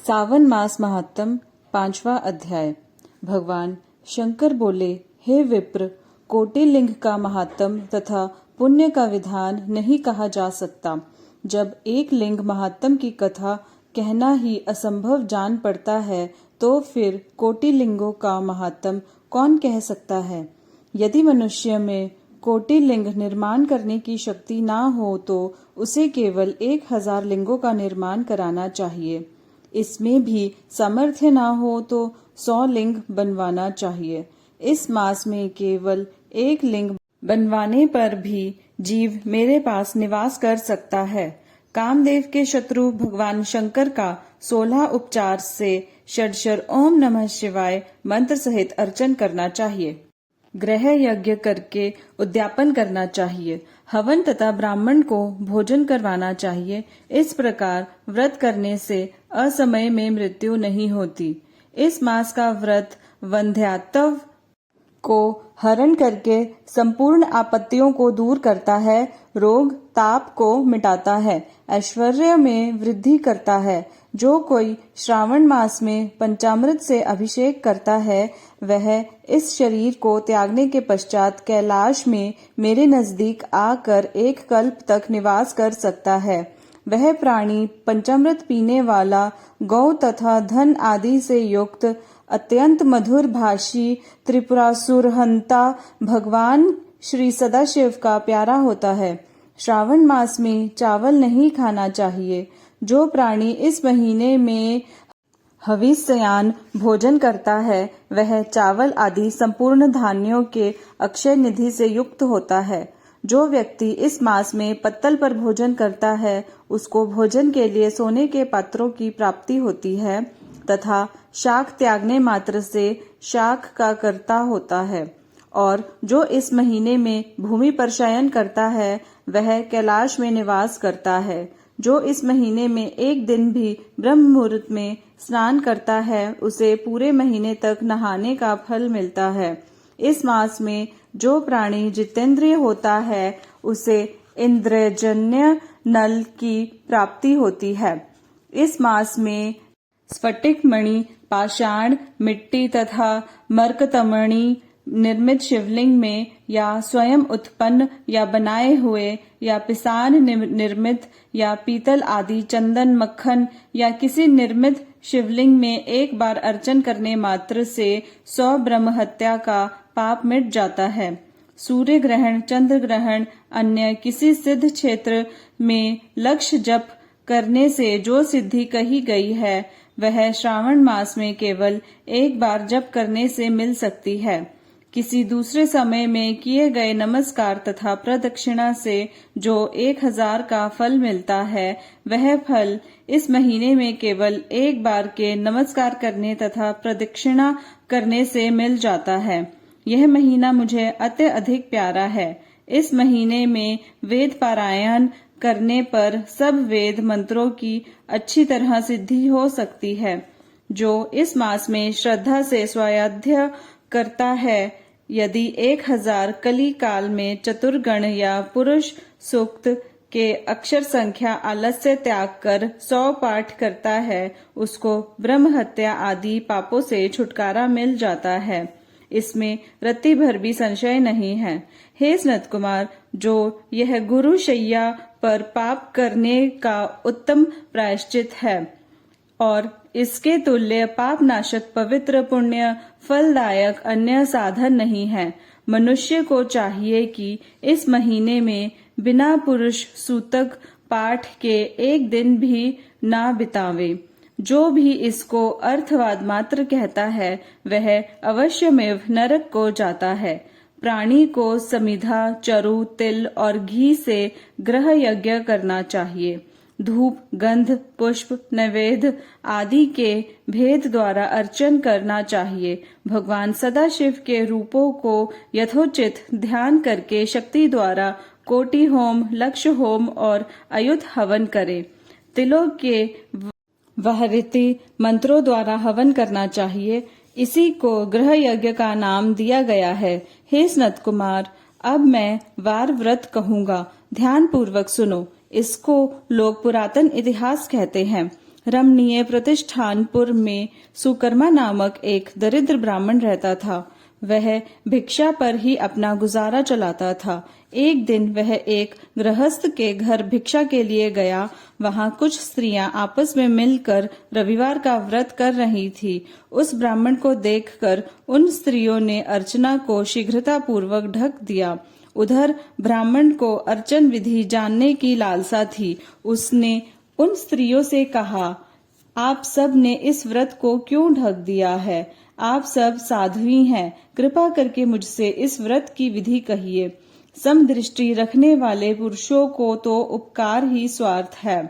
सावन मास महात्म 5वां अध्याय। भगवान शंकर बोले, हे विप्र, कोटि लिंग का महात्म तथा पुण्य का विधान नहीं कहा जा सकता। जब एक लिंग महात्म की कथा कहना ही असंभव जान पड़ता है तो फिर कोटि लिंगों का महात्म कौन कह सकता है। यदि मनुष्य में कोटि लिंग निर्माण करने की शक्ति ना हो तो उसे केवल 1000 लिंगों का निर्माण कराना चाहिए। इसमें भी सामर्थ्य ना हो तो 100 लिंग बनवाना चाहिए। इस मास में केवल 1 लिंग बनवाने पर भी जीव मेरे पास निवास कर सकता है। कामदेव के शत्रु भगवान शंकर का 16 उपचार से षडक्षर ओम नमः शिवाय मंत्र सहित अर्चन करना चाहिए। ग्रह यज्ञ करके उद्यापन करना चाहिए। हवन तथा ब्राह्मण को भोजन करवाना चाहिए। इस प्रकार व्रत करने से असमय में मृत्यु नहीं होती। इस मास का व्रत वंध्यात्व को हरण करके संपूर्ण आपत्तियों को दूर करता है, रोग ताप को मिटाता है, ऐश्वर्य में वृद्धि करता है। जो कोई श्रावण मास में पंचामृत से अभिषेक करता है वह इस शरीर को त्यागने के पश्चात कैलाश में मेरे नजदीक आकर 1 कल्प तक निवास कर सकता है। वह प्राणी पंचामृत पीने वाला, गौ तथा धन आदि से युक्त, अत्यंत मधुर भाषी त्रिपुरासुरहंता भगवान श्री सदाशिव का प्यारा होता है। श्रावण मास में चावल नहीं खाना चाहिए। जो प्राणी इस महीने में हविष्यान भोजन करता है वह चावल आदि संपूर्ण धान्यों के अक्षय निधि से युक्त होता है। जो व्यक्ति इस मास में पत्तल पर भोजन करता है उसको भोजन के लिए सोने के पात्रों की प्राप्ति होती है तथा शाक त्यागने मात्र से शाक का कर्ता होता है। और जो इस महीने में भूमि पर शयन करता है वह कैलाश में निवास करता है। जो इस महीने में 1 दिन भी ब्रह्म मुहूर्त में स्नान करता है उसे पूरे महीने तक नहाने का फल मिलता है। इस मास में जो प्राणी जितेंद्रिय होता है उसे इंद्रजन्य नल की प्राप्ति होती है। इस मास में स्फटिक मणि, पाषाण, मिट्टी तथा मरकतमणि निर्मित शिवलिंग में या स्वयं उत्पन्न या बनाए हुए या पिसान निर्मित या पीतल आदि चंदन, मक्खन या किसी निर्मित शिवलिंग में 1 बार अर्चन करने मात्र से 100 ब्रह्म हत्या का पाप मिट जाता है। सूर्य ग्रहण, चंद्र ग्रहण, अन्य किसी सिद्ध क्षेत्र में लक्ष्य जप करने से जो सिद्धि कही गई है वह श्रावण मास में केवल 1 बार जप करने से मिल सकती है। किसी दूसरे समय में किए गए नमस्कार तथा प्रदक्षिणा से जो 1000 का फल मिलता है वह फल इस महीने में केवल 1 बार के नमस्कार करने तथा प्रदक्षिणा करने से मिल जाता है। यह महीना मुझे अत्यधिक प्यारा है। इस महीने में वेद पारायण करने पर सब वेद मंत्रों की अच्छी तरह सिद्धि हो सकती है। जो इस मास में श्रद्धा से स्वाध्याय करता है, यदि 1000 कली काल में चतुर्गण या पुरुष सूक्त के अक्षर संख्या आलस्य त्याग कर 100 पाठ करता है उसको ब्रह्म हत्या आदि पापों से छुटकारा मिल जाता है। इसमें रत्ती भर भी संशय नहीं है। हे सनत कुमार, जो यह गुरु शैया पर पाप करने का उत्तम प्रायश्चित है और इसके तुल्य पाप नाशक पवित्र पुण्य फलदायक अन्य साधन नहीं है। मनुष्य को चाहिए कि इस महीने में बिना पुरुष सूतक पाठ के 1 दिन भी ना बितावे। जो भी इसको अर्थवाद मात्र कहता है वह अवश्यमेव नरक को जाता है। प्राणी को समिधा, चरु, तिल और घी से ग्रह यज्ञ करना चाहिए। धूप, गंध, पुष्प, नैवेद्य आदि के भेद द्वारा अर्चन करना चाहिए। भगवान सदाशिव के रूपों को यथोचित ध्यान करके शक्ति द्वारा कोटि होम, लक्ष होम और अयुत हवन करें। तिलों के वहरिति मंत्रों द्वारा हवन करना चाहिए। इसी को ग्रह यज्ञ का नाम दिया गया है। हे सनत कुमार, अब मैं वार व्रत कहूंगा, ध्यान पूर्वक सुनो। इसको लोग पुरातन इतिहास कहते हैं। रमणीय प्रतिष्ठानपुर में सुकर्मा नामक एक दरिद्र ब्राह्मण रहता था। वह भिक्षा पर ही अपना गुजारा चलाता था। एक दिन वह एक गृहस्थ के घर भिक्षा के लिए गया। वहां कुछ स्त्रियां आपस में मिलकर रविवार का व्रत कर रही थी। उस ब्राह्मण को देखकर उन स्त्रियों ने अर्चना को शीघ्रता पूर्वक ढक दिया। उधर ब्राह्मण को अर्चन विधि जानने की लालसा थी। उसने उन स्त्रियों से कहा, आप सब ने इस व्रत को क्यों ढक दिया है? आप सब साध्वी हैं, कृपा करके मुझसे इस व्रत की विधि कहिए। समदृष्टि रखने वाले पुरुषों को तो उपकार ही स्वार्थ है,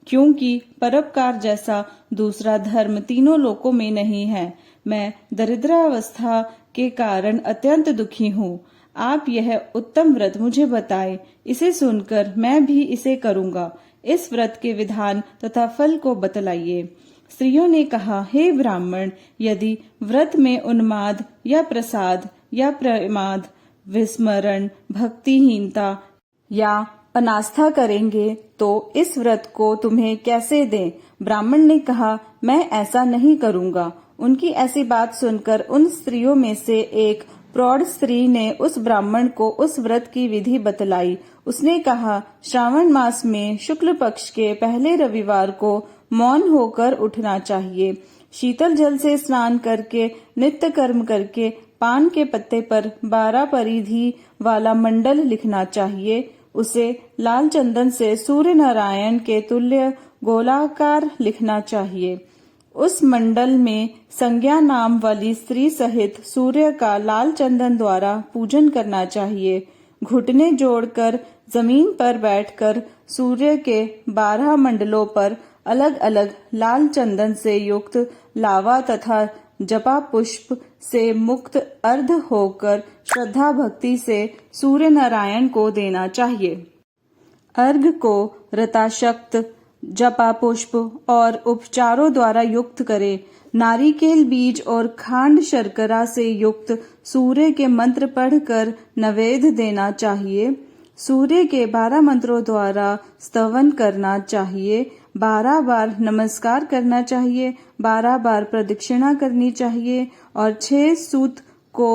क्योंकि परोपकार जैसा दूसरा धर्म तीनों लोकों में नहीं है। मैं दरिद्रावस्था के कारण अत्यंत दुखी हूँ। आप यह उत्तम व्रत मुझे बताएं, इसे सुनकर मैं भी इसे करूँगा। इस व्रत के विधान तथा फल को बतलाइए। स्त्रियों ने कहा, हे ब्राह्मण, यदि व्रत में उन्माद या प्रसाद या प्रमाद, विस्मरण, भक्तिहीनता या अनास्था करेंगे तो इस व्रत को तुम्हें कैसे दें? ब्राह्मण ने कहा, मैं ऐसा नहीं करूँगा। उनकी ऐसी बात सुनकर उन स्त्रियों में से एक प्रौढ़ स्त्री ने उस ब्राह्मण को उस व्रत की विधि बतलाई। उसने कहा, श्रावण मास में शुक्ल पक्ष के पहले रविवार को मौन होकर उठना चाहिए। शीतल जल से स्नान करके नित्य कर्म करके पान के पत्ते पर 12 परिधि वाला मंडल लिखना चाहिए। उसे लाल चंदन से सूर्य नारायण के तुल्य गोलाकार लिखना चाहिए। उस मंडल में संज्ञा नाम वाली स्त्री सहित सूर्य का लाल चंदन द्वारा पूजन करना चाहिए। घुटने जोड़कर जमीन पर बैठकर सूर्य के 12 मंडलों पर अलग अलग लाल चंदन से युक्त लावा तथा जपा पुष्प से मुक्त अर्ध होकर श्रद्धा भक्ति से सूर्य नारायण को देना चाहिए। अर्घ को रताशक्त, जपा पुष्प और उपचारों द्वारा युक्त करे। नारिकेल बीज और खांड शर्करा से युक्त सूर्य के मंत्र पढ़कर नैवेद्य देना चाहिए। सूर्य के 12 मंत्रों द्वारा स्तवन करना चाहिए। 12 बार नमस्कार करना चाहिए, 12 बार प्रदक्षिणा करनी चाहिए और 6 सूत को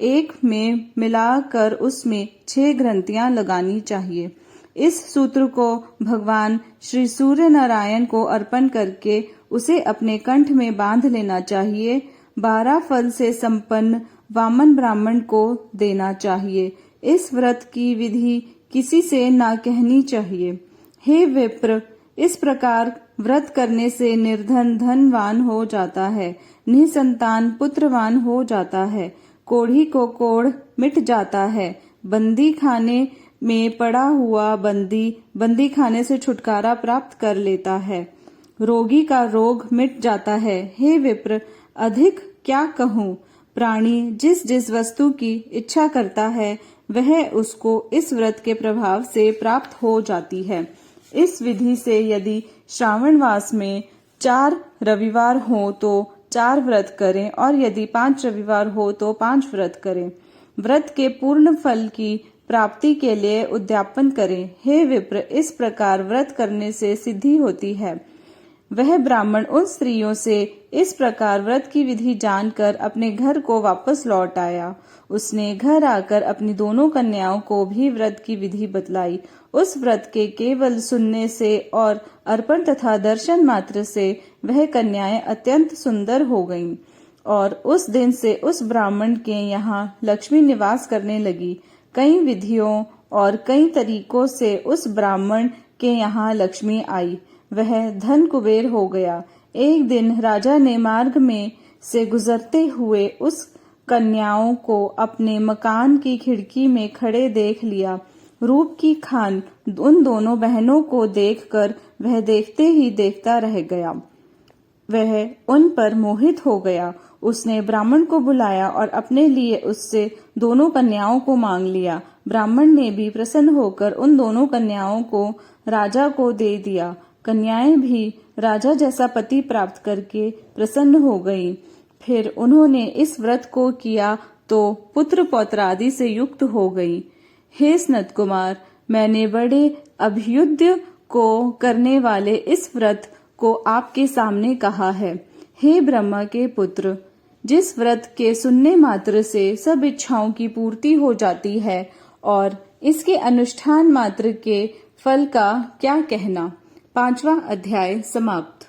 एक में मिलाकर उसमें 6 ग्रंथियां लगानी चाहिए। इस सूत्र को भगवान श्री सूर्य नारायण को अर्पण करके उसे अपने कंठ में बांध लेना चाहिए। 12 फल से संपन्न वामन ब्राह्मण को देना चाहिए। इस व्रत की विधि किसी से ना कहनी चाहिए। हे विप्र, इस प्रकार व्रत करने से निर्धन धनवान हो जाता है, निसंतान पुत्रवान हो जाता है, कोढ़ी को कोढ़ मिट जाता है, बंदी खाने में पड़ा हुआ बंदी खाने से छुटकारा प्राप्त कर लेता है, रोगी का रोग मिट जाता है। हे विप्र, अधिक क्या कहूँ? प्राणी जिस जिस वस्तु की इच्छा करता है वह उसको इस व्रत के प्रभाव से प्राप्त हो जाती है। इस विधि से यदि श्रावण मास में 4 रविवार हो तो 4 व्रत करें और यदि 5 रविवार हो तो 5 व्रत करें। व्रत के पूर्ण फल की प्राप्ति के लिए उद्यापन करें। हे विप्र, इस प्रकार व्रत करने से सिद्धि होती है। वह ब्राह्मण उन स्त्रियों से इस प्रकार व्रत की विधि जानकर अपने घर को वापस लौट आया। उसने घर आकर अपनी दोनों कन्याओं को भी व्रत की विधि बतलाई। उस व्रत के केवल सुनने से और अर्पण तथा दर्शन मात्र से वह कन्याएं अत्यंत सुंदर हो गईं और उस दिन से उस ब्राह्मण के यहाँ लक्ष्मी निवास करने लगी। कई विधियों और कई तरीकों से उस ब्राह्मण के यहाँ लक्ष्मी आई। वह धन कुबेर हो गया। एक दिन राजा ने मार्ग में से गुजरते हुए उस कन्याओं को अपने मकान की खिड़की में खड़े देख लिया। रूप की खान उन दोनों बहनों को देखकर वह देखते ही देखता रह गया। वह उन पर मोहित हो गया। उसने ब्राह्मण को बुलाया और अपने लिए उससे दोनों कन्याओं को मांग लिया। ब्राह्मण ने भी प्रसन्न होकर उन दोनों कन्याओं को राजा को दे दिया। कन्याएं भी राजा जैसा पति प्राप्त करके प्रसन्न हो गईं। फिर उन्होंने इस व्रत को किया तो पुत्र पौत्र आदि से युक्त हो गई। हे स्नत कुमार, मैंने बड़े अभ्युदय को करने वाले इस व्रत को आपके सामने कहा है। हे ब्रह्मा के पुत्र, जिस व्रत के सुनने मात्र से सब इच्छाओं की पूर्ति हो जाती है और इसके अनुष्ठान मात्र के फल का क्या कहना। 5वां अध्याय समाप्त।